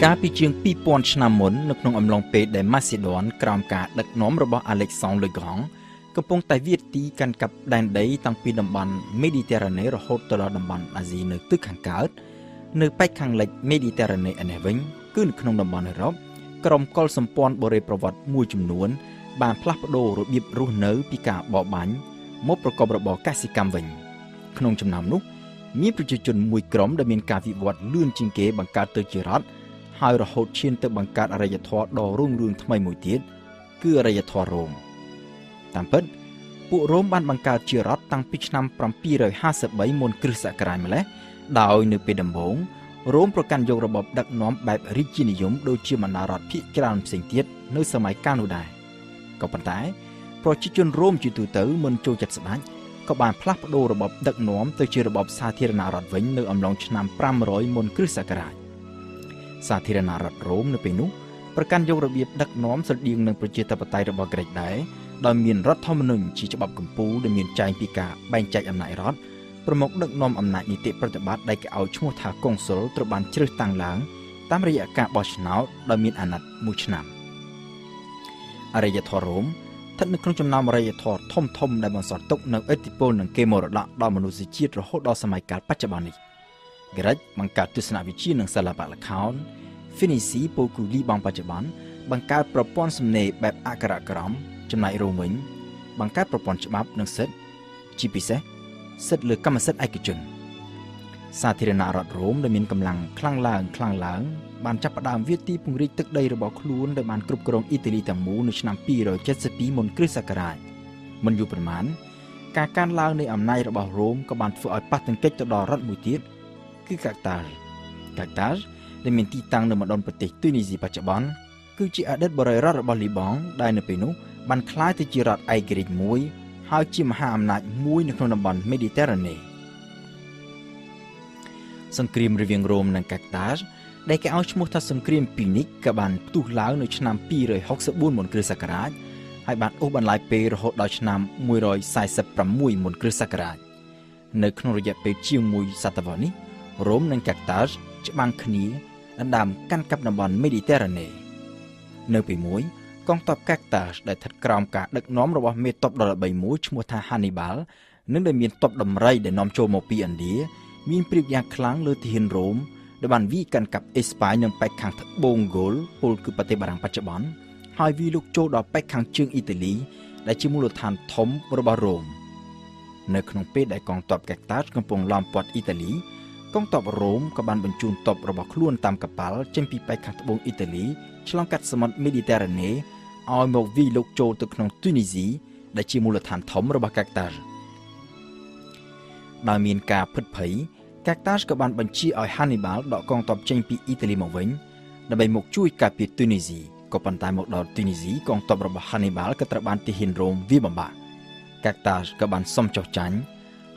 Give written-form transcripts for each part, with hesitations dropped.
ការពីជាង2000ឆ្នាំមុននៅក្នុងអំឡុងពេលដែលម៉ាស៊ីដនក្រោមការដឹកនាំរបស់អាឡិចសង់លឺក្រង់កំពុងតែវាយទីកាន់កាប់ដែនដីតាំងពីតំបន់មេឌីទែរ៉ាណេរហូតទៅដល់តំបន់អាស៊ីនៅទិសខាងកើតនៅប៉ែកខាងលិចមេឌីទែរ៉ាណេឯនេះវិញគឺនៅក្នុងតំបន់អឺរ៉ុបក្រុមកុលសម្ព័ន្ធបូរេប្រវត្តិមួយចំនួនបានផ្លាស់ប្ដូររបៀបរស់នៅពីការបរបាញ់មកប្រកបរបរកសិកម្មវិញក្នុងចំណោមនោះមានប្រជាជនមួយក្រុមដែលមានការវិវត្តលឿនជាងគេបង្កើតទៅជារដ្ឋហើយរហូតឈានទៅបង្កើតអរិយធម៌ដ៏រុងរឿងថ្មីមួយទៀតគឺអរិយធម៌រ៉ូមតាមពិតពួករ៉ូមបានបង្កើតជារដ្ឋតាំងពីឆ្នាំ753មុនគ្រិស្តសករាជម្លេះដោយនៅពេលដំបូងរ៉ូមប្រកាន់យករបបដឹកនាំបែបរាជានិយមដូចជាបណ្ដារដ្ឋភាគច្រើនផ្សេងទៀតនៅសម័យកាលនោះដែរក៏ប៉ុន្តែប្រជាជនរ៉ូមជាទូទៅមិនចូលចិត្តស្ដេចក៏បានផ្លាស់ប្ដូររបបដឹកនាំទៅជារបបសាធារណរដ្ឋវិញនៅអំឡុងឆ្នាំ500មុនគ្រិស្តសករាជសាធារណរដ្ឋរ៉ូមនៅពេលនោះប្រកាន់យករបៀបដឹកនាំស្រដៀងនឹងប្រជាធិបតេយ្យរបស់ក្រិចដែរដោយមានរដ្ឋធម្មនុញ្ញជាច្បាប់កំពូលដែលមានចែងពីការបែងចែកអំណាចរដ្ឋប្រមុខដឹកនាំអំណាចនីតិប្រតិបត្តិដែលគេឲ្យឈ្មោះថាកុងស៊ុលត្រូវបានជ្រើសតាំងឡើងតាមរយៈការបោះឆ្នោតដោយមានអាណត្តិ1ឆ្នាំអរិយធម៌រ៉ូមស្ថិតនៅក្នុងចំណោមអរិយធម៌ធំៗដែលបន្សល់ទុកនូវឥទ្ធិពលនិងកេរមរតកដល់មនុស្សជាតិរហូតដល់សម័យកាលបច្ចុប្បន្ននេះក្រិចបង្កើតទស្សនវិជ្ជានិងសិល្បៈល្ខោនហ្វីនីស៊ីពូគូលីបងបច្ចុប្បន្នបង្កើតប្រព័ន្ធសំណេរបែបអក្ខរក្រមចំណែករ៉ូមវិញបង្កើតប្រព័ន្ធច្បាប់និងសិទ្ធិជាពិសេសសិទ្ធិលើកម្មសិទ្ធិឯកជនសាធារណរដ្ឋរ៉ូមដែលមានកម្លាំងខ្លាំងឡើងបានចាប់ផ្ដើមវាយទីពង្រីកទឹកដីរបស់ខ្លួនដែលបានគ្រប់គ្រងអ៊ីតាលីទាំងមូលនៅឆ្នាំ272មុនគ្រិស្តសករាជមិនយូរប៉ុន្មានការកើនឡើងនៃអំណាចរបស់រ៉ូមក៏បានធ្វើឲ្យប៉ះទង្គិចទៅដល់រដ្ឋមួយទៀតគឺកាតាល់ដែលមានទីតាំងនៅម្ដុំប្រទេសទូនីស៊ីបច្ចុប្បន្នគឺជាអតីតបរិយារដ្ឋរបស់លីបង់ដែលនៅពេលនោះបានក្លាយទៅជារដ្ឋឯករាជ្យមួយហើយជាមហាអំណាចមួយនៅក្នុងតំបន់មេឌីទែរ៉ាណេសង្គ្រាមរវាងរ៉ូមនិងកាតាល់ដែលគេឲ្យឈ្មោះថាសង្គ្រាមពីនិកក៏បានផ្ទុះឡើងនៅឆ្នាំ264មុនគ្រិស្តសករាជហើយបានអូសបន្លាយពេលរហូតដល់ឆ្នាំ146មុនគ្រិស្តសករាជនៅក្នុងរយៈពេលជាងមួយសតវត្សរ៍នេះរ៉ូមនិងកាតាល់ច្បាំងគ្នាដណ្ដើមកាន់កាប់តំបន់មេឌីទែរ៉ាណេនៅពេលមួយកងទ័ពកាតាល់ដែលស្ថិតក្រោមការដឹកនាំរបស់មេទ័ពដ៏ល្បីមួយឈ្មោះថា Hannibal និងដែលមានទ័ពដំរីដែលនាំចូលមកពីឥណ្ឌាមានព្រៀបយ៉ាងខ្លាំងលើទាហានរ៉ូមដែលបានវាយកាន់កាប់អេស្ប៉ាញនិងប៉ែកខាងត្បូងហ្គោលពលគឺប្រទេសបារាំងបច្ចុប្បន្នហើយវាយលុកចូលដល់ប៉ែកខាងជើងអ៊ីតាលីដែលជាមូលដ្ឋានធំរបស់រ៉ូមនៅក្នុងពេលដែលកងទ័ពកាតាល់កំពុងឡោមព័ទ្ធអ៊ីតាលីកងទ័ពរ៉ូមក៏បានបញ្ជូនទ័ពរបស់ខ្លួនតាមកប៉ាល់ចេញពីប៉ែកខាងត្បូងអ៊ីតាលីឆ្លងកាត់សមុទ្រមេឌីទែរ៉ាណេឲ្យមកវាយលុកចូលទៅក្នុងទូនីស៊ីដែលជាមូលដ្ឋានធំរបស់កាតាល់ដោយមានការភិតភ័យកាតាល់ក៏បានបញ្ជាឲ្យ Hannibal ដកកងទ័ពចេញពីអ៊ីតាលីមកវិញដើម្បីមកជួយការពារទូនីស៊ីក៏ប៉ុន្តែមកដល់ទូនីស៊ីកងទ័ពរបស់ Hannibal ក៏ត្រូវបានទាហានរ៉ូមវាយបំបាក់កាតាល់ក៏បានសុំចុះចាញ់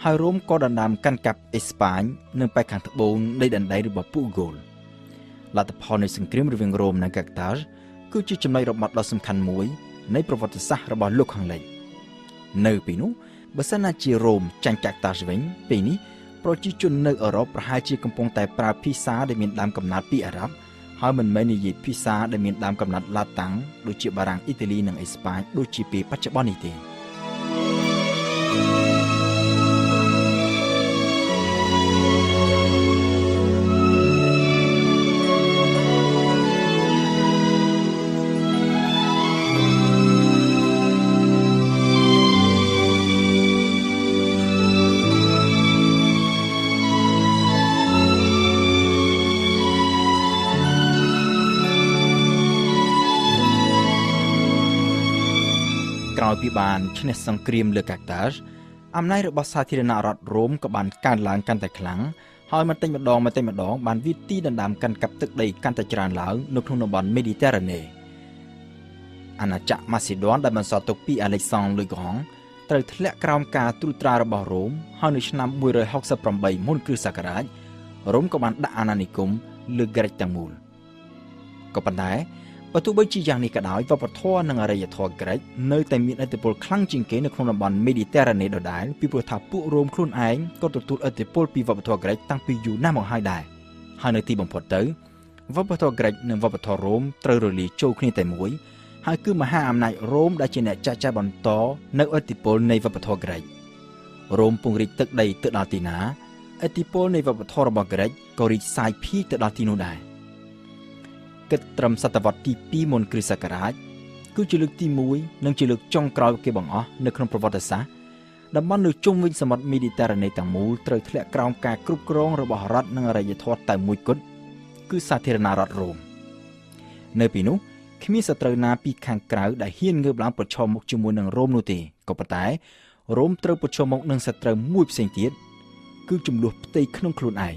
ហើយរ៉ូមក៏ដណ្ដើមកាន់កាប់អេស្ប៉ាញនិងប៉ែកខាងត្បូងនៃដែនដីរបស់ពួកហ្គោលលទ្ធផលនៃសង្គ្រាមរវាងរ៉ូមនិងកាតាល់គឺជាចំណុចរបត់ដ៏សំខាន់មួយនៃប្រវត្តិសាស្ត្ររបស់លោកខាងលិចនៅពេលនោះបើសិនណាជារ៉ូមចាញ់កាតាល់វិញពេលនេះប្រជាជននៅអឺរ៉ុបប្រហែលជាកំពុងតែប្រើភាសាដែលមានដើមកំណើតពីអារ៉ាប់ហើយមិនមែននិយាយភាសាដែលមានដើមកំណើតឡាតាំងដូចជាបារាំងអ៊ីតាលីនិងអេស្ប៉ាញដូចជាពេលបច្ចុប្បន្ននេះទេក្រោយពីបានឈ្នះសង្គ្រាមលើកាតាល់អំណាចរបស់សាធារណរដ្ឋរ៉ូមក៏បានកើនឡើងកាន់តែខ្លាំងហើយបន្តិចម្ដងបានវាយទីដណ្ដើមកាន់កាប់ទឹកដីកាន់តែច្រើនឡើងនៅក្នុងតំបន់មេឌីទែរ៉ាណេអាណាចក្រម៉ាស៊ីដនដែលបន្សល់ទុកពីអាឡិចសង់លឺក្រង់ត្រូវធ្លាក់ក្រោមការត្រួតត្រារបស់រ៉ូមហើយនៅឆ្នាំ168មុនគ្រិស្តសករាជរ៉ូមក៏បានដាក់អាណានិគមលើក្រិចទាំងមូលក៏ប៉ុន្តែបើទោះបីជាយ៉ាងនេះក៏ដោយវប្បធម៌និងអរិយធម៌ក្រិចនៅតែមានឥទ្ធិពលខ្លាំងជាងគេនៅក្នុងតំបន់មេឌីទែរ៉ាណេដដែលពីព្រោះថាពួករ៉ូមខ្លួនឯងក៏ទទួលឥទ្ធិពលពីវប្បធម៌ក្រិចតាំងពីយូរណាស់មកហើយដែរហើយនៅទីបំផុតទៅ វប្បធម៌ក្រិចនិងវប្បធម៌រ៉ូមត្រូវរលាយចូលគ្នាតែមួយហើយគឺមហាអំណាចរ៉ូមដែលជាអ្នកចាស់បន្តនៅឥទ្ធិពលនៃវប្បធម៌ក្រិចរ៉ូមពង្រីកទឹកដីទៅដល់ទីណាឥទ្ធិពលនៃវប្បធម៌របស់ក្រិចក៏រីកសាយភាយទៅដល់ទីនោះដែរគិតត្រឹមសតវត្សទី2មុនគ្រិស្តសករាជគឺជាលើកទី1និងជាលើកចុងក្រោយគេបង្អស់នៅក្នុងប្រវត្តិសាស្ត្រតំបន់នៅជុំវិញសមុទ្រមេឌីទែរ៉ាណេទាំងមូលត្រូវធ្លាក់ក្រោមការគ្រប់គ្រងរបស់រដ្ឋនិងអរិយធម៌តែមួយគត់គឺសាធារណរដ្ឋរ៉ូមនៅពីនោះគ្មានសត្រូវណាពីខាងក្រៅដែលហ៊ានងើបឡើងប្រឈមមុខជាមួយនឹងរ៉ូមនោះទេក៏ប៉ុន្តែរ៉ូមត្រូវប្រឈមមុខនឹងសត្រូវមួយផ្សេងទៀតគឺចំនួនផ្ទៃក្នុងខ្លួនឯង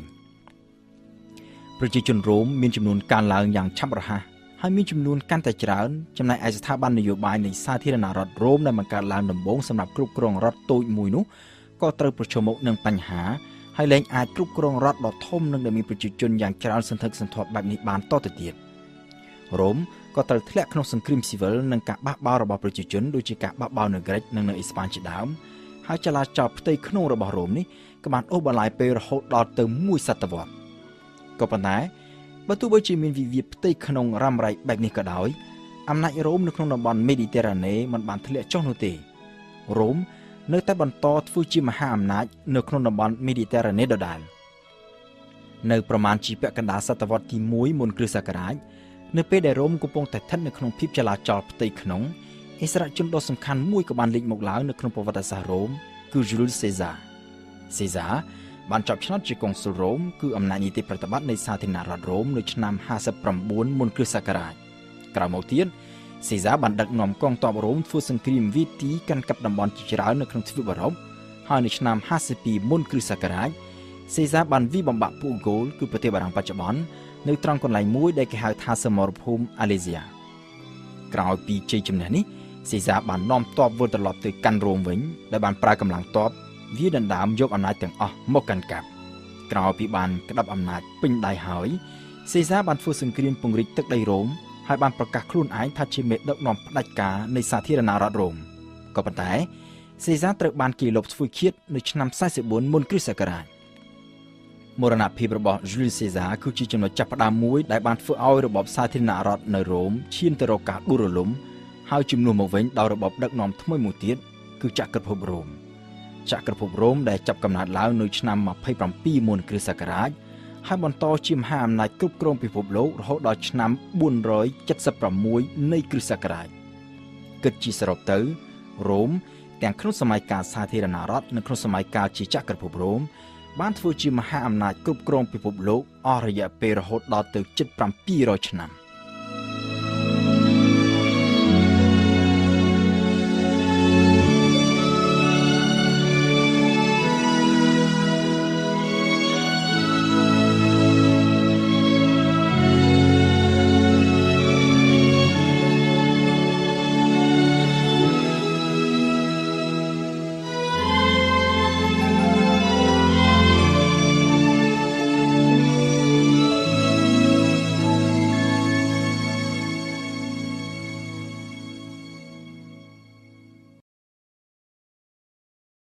ប្រជាជនរ៉ូមមានចំនួនកើនឡើងយ៉ាងឆាប់រហ័សហើយមានចំនួនកាន់តែច្រើនចំណែកឯស្ថាប័ននយោបាយនៃសាធារណរដ្ឋរ៉ូមដែលបង្កើតឡើងដំបូងសម្រាប់គ្រប់គ្រងរដ្ឋតូចមួយនោះក៏ត្រូវប្រឈមមុខនឹងបញ្ហាហើយលែងអាចគ្រប់គ្រងរដ្ឋដ៏ធំនិងដែលមានប្រជាជនយ៉ាងច្រើនសន្ធឹកសន្ធាប់បែបនេះបានតទៅទៀតរ៉ូមក៏ត្រូវធ្លាក់ក្នុងសង្គ្រាមស៊ីវិលនិងការបះបោររបស់ប្រជាជនដូចជាការបះបោរនៅក្រិចនិងនៅអេស្ប៉ាញជាដើមហើយចលាចលផ្ទៃក្នុងរបស់រ៉ូមនេះក៏បានអូសបន្លាយពេលរហូតដល់ទៅមួយសតវត្សក៏ប៉ុន្តែបើទោះបីជាមានវិវាទផ្ទៃក្នុងរ៉ាំរ៉ៃបែបនេះក៏ដោយអំណាចរ៉ូមនៅក្នុងតំបន់មេឌីទែរ៉ាណេមិនបានធ្លាក់ចុះនោះទេរ៉ូមនៅតែបន្តធ្វើជាមហាអំណាចនៅក្នុងតំបន់មេឌីទែរ៉ាណេដដែលនៅប្រមាណជាពាក់កណ្ដាលសតវត្សទី1មុនគ្រិស្តសករាជនៅពេលដែលរ៉ូមកំពុងតែស្ថិតនៅក្នុងភាពចលាចលផ្ទៃក្នុងឥស្សរជនដ៏សំខាន់មួយក៏បានលេចមកឡើងនៅក្នុងប្រវត្តិសាស្ត្ររ៉ូមគឺ Julius Caesar បានជាប់ឆ្នោតជាកុងស៊ុលរ៉ូមគឺអំណាចនីតិប្រតិបត្តិនៃសាធារណរដ្ឋរ៉ូមនៅឆ្នាំ59មុនគ្រិស្តសករាជក្រោយមកទៀតសេសាបានដឹកនាំកងទ័ពរ៉ូមធ្វើសង្គ្រាមវាទីកាន់កាប់តំបន់ជាច្រើននៅក្នុងទ្វីបអឺរ៉ុបហើយនៅឆ្នាំ52មុនគ្រិស្តសករាជសេសាបានវាយបំបាក់ពួកហ្គោលគឺប្រទេសបារាំងបច្ចុប្បន្ននៅត្រង់កន្លែងមួយដែលគេហៅថាសមរភូមិអាឡេស៊ីយ៉ាក្រោយពីជ័យជំនះនេះសេសាបាននាំទ័ពវិលត្រឡប់ទៅកាន់រ៉ូមវិញដែលបានប្រើកម្លាំងទ័ពវាដណ្ដើមយកអំណាចទាំងអស់មកកាន់កាប់ក្រោយពីបានក្តាប់អំណាចពេញដៃហើយសេសាបានធ្វើសង្គ្រាមពង្រីកទឹកដីរ៉ូមហើយបានប្រកាសខ្លួនឯងថាជាមេដឹកនាំផ្ដាច់ការនៃសាធារណរដ្ឋរ៉ូមក៏ប៉ុន្តែសេសាត្រូវបានគេលុបធ្វើឃាតនៅឆ្នាំ44មុនគ្រិស្តសករាជមរណភាពរបស់ Julius Caesar គឺជាចំណុចចាប់ផ្ដើមមួយដែលបានធ្វើឲ្យរបបសាធារណរដ្ឋនៅរ៉ូមឈានទៅរកការដួលរលំហើយជំនួសមកវិញដោយរបបដឹកនាំថ្មីមួយទៀតគឺចក្រភពរ៉ូមចក្រភពរ៉ូមដែលចាប់កំណើតឡើងនៅឆ្នាំ27មុនគ្រិស្តសករាជហើយបន្តជាមហាអំណាចគ្រប់គ្រងពិភពលោករហូតដល់ឆ្នាំ476នៃគ្រិស្តសករាជគិតជាសរុបទៅរ៉ូមទាំងក្នុងសម័យកាលសាធារណរដ្ឋនិងក្នុងសម័យកាលជាចក្រភពរ៉ូមបានធ្វើជាមហាអំណាចគ្រប់គ្រងពិភពលោកអស់រយៈពេលរហូតដល់ទៅជិត700ឆ្នាំ